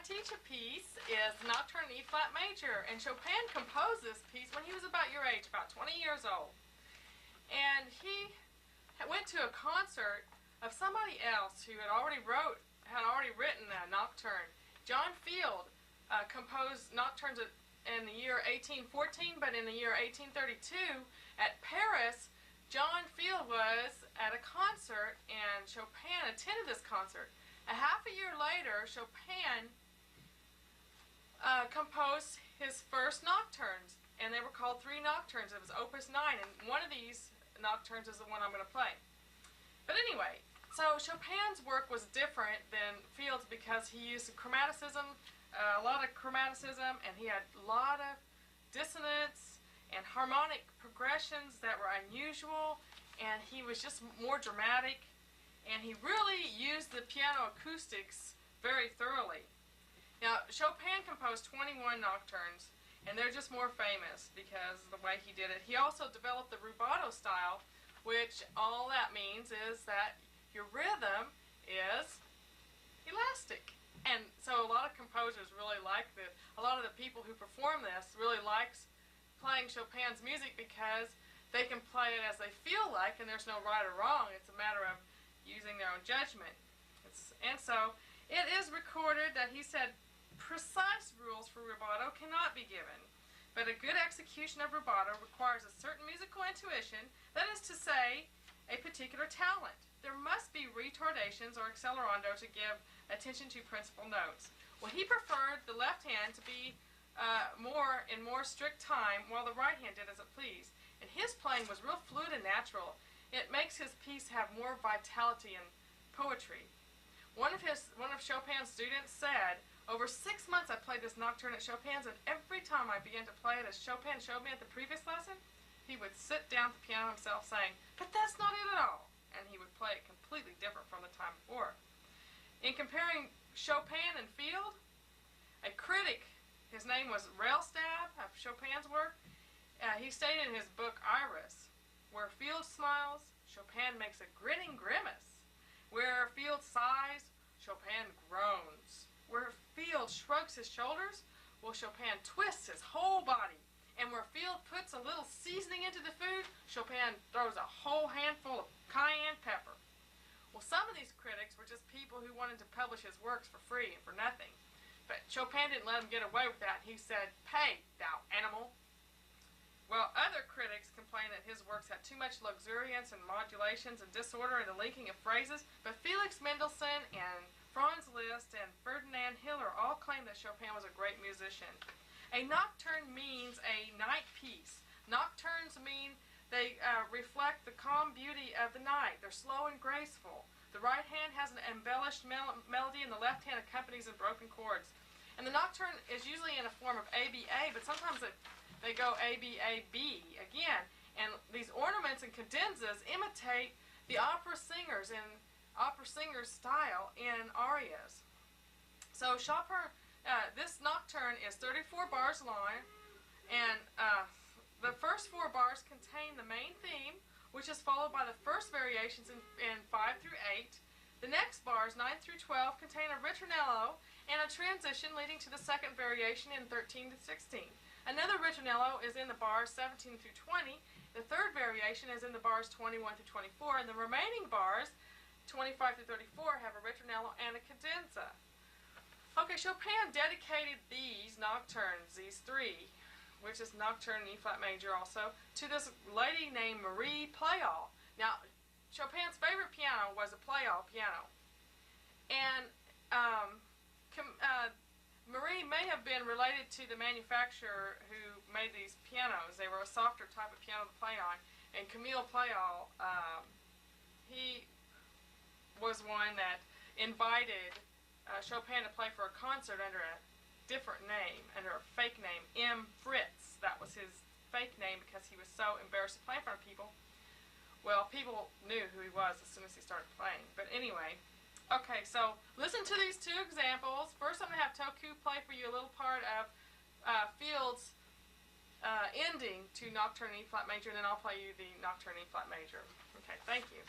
teach a piece is Nocturne in E flat major, and Chopin composed this piece when he was about your age, about 20 years old. And he went to a concert of somebody else who had already written a nocturne. John Field composed nocturnes in the year 1814, but in the year 1832 at Paris, John Field was at a concert and Chopin attended this concert. A half a year later, Chopin composed his first nocturnes, and they were called three nocturnes. It was Opus 9, and one of these nocturnes is the one I'm going to play. But anyway, so Chopin's work was different than Field's because he used chromaticism, a lot of chromaticism, and he had a lot of dissonance and harmonic progressions that were unusual, and he was just more dramatic, and he really used the piano acoustics very thoroughly. Now, Chopin composed 21 nocturnes, and they're just more famous because of the way he did it. He also developed the rubato style, which all that means is that your rhythm is elastic. And so a lot of composers really like this. A lot of the people who perform this really likes playing Chopin's music because they can play it as they feel like, and there's no right or wrong. It's a matter of using their own judgment. And so it is recorded that he said precise rules for rubato cannot be given, but a good execution of rubato requires a certain musical intuition, that is to say, a particular talent. There must be retardations or accelerando to give attention to principal notes. Well, he preferred the left hand to be in more strict time, while the right hand did as it pleased. And his playing was real fluid and natural. It makes his piece have more vitality and poetry. One of Chopin's students said, "Over 6 months I played this nocturne at Chopin's, and every time I began to play it as Chopin showed me at the previous lesson, he would sit down at the piano himself saying, 'But that's not it at all,' and he would play it completely different from the time before." In comparing Chopin and Field, a critic, his name was Railstab, of Chopin's work, he stated in his book Iris, "Where Field smiles, Chopin makes a grinning grimace. Where Field sighs, Chopin groans. Where Field shrugs his shoulders, well, Chopin twists his whole body. And where Field puts a little seasoning into the food, Chopin throws a whole handful of cayenne pepper." Well, some of these critics were just people who wanted to publish his works for free and for nothing. But Chopin didn't let him get away with that. He said, "Pay, thou animal." Well, other critics complained that his works had too much luxuriance and modulations and disorder in the linking of phrases, but Felix Mendelssohn and Franz Liszt and Ferdinand Hiller all claimed that Chopin was a great musician. A nocturne means a night piece. Nocturnes mean they reflect the calm beauty of the night. They're slow and graceful. The right hand has an embellished melody, and the left hand accompanies in broken chords. And the nocturne is usually in a form of ABA, but sometimes they go ABAB again. And these ornaments and cadenzas imitate the opera singers in opera singers' style in arias. So Chopin, this nocturne is 34 bars long, and the first 4 bars contain the main theme, which is followed by the first variations in 5 through 8. The next bars, 9 through 12, contain a ritornello and a transition leading to the second variation in 13 to 16. Another ritornello is in the bars 17 through 20. The third variation is in the bars 21 through 24, and the remaining bars, 25 through 34, have a ritornello and a cadenza. Okay, Chopin dedicated these nocturnes, these 3, which is Nocturne in E flat major also, to this lady named Marie Pleyel. Now, Chopin's favorite piano was a Pleyel piano. And Marie may have been related to the manufacturer who made these pianos. They were a softer type of piano to play on. And Camille Pleyel, he was one that invited Chopin to play for a concert under a different name, under a fake name, M. Fritz. That was his fake name because he was so embarrassed to play in front of people. Well, people knew who he was as soon as he started playing. But anyway, okay, so listen to these 2 examples. First, I'm going to have Toku play for you a little part of Field's ending to Nocturne in E flat major, and then I'll play you the Nocturne in E flat major. Okay, thank you.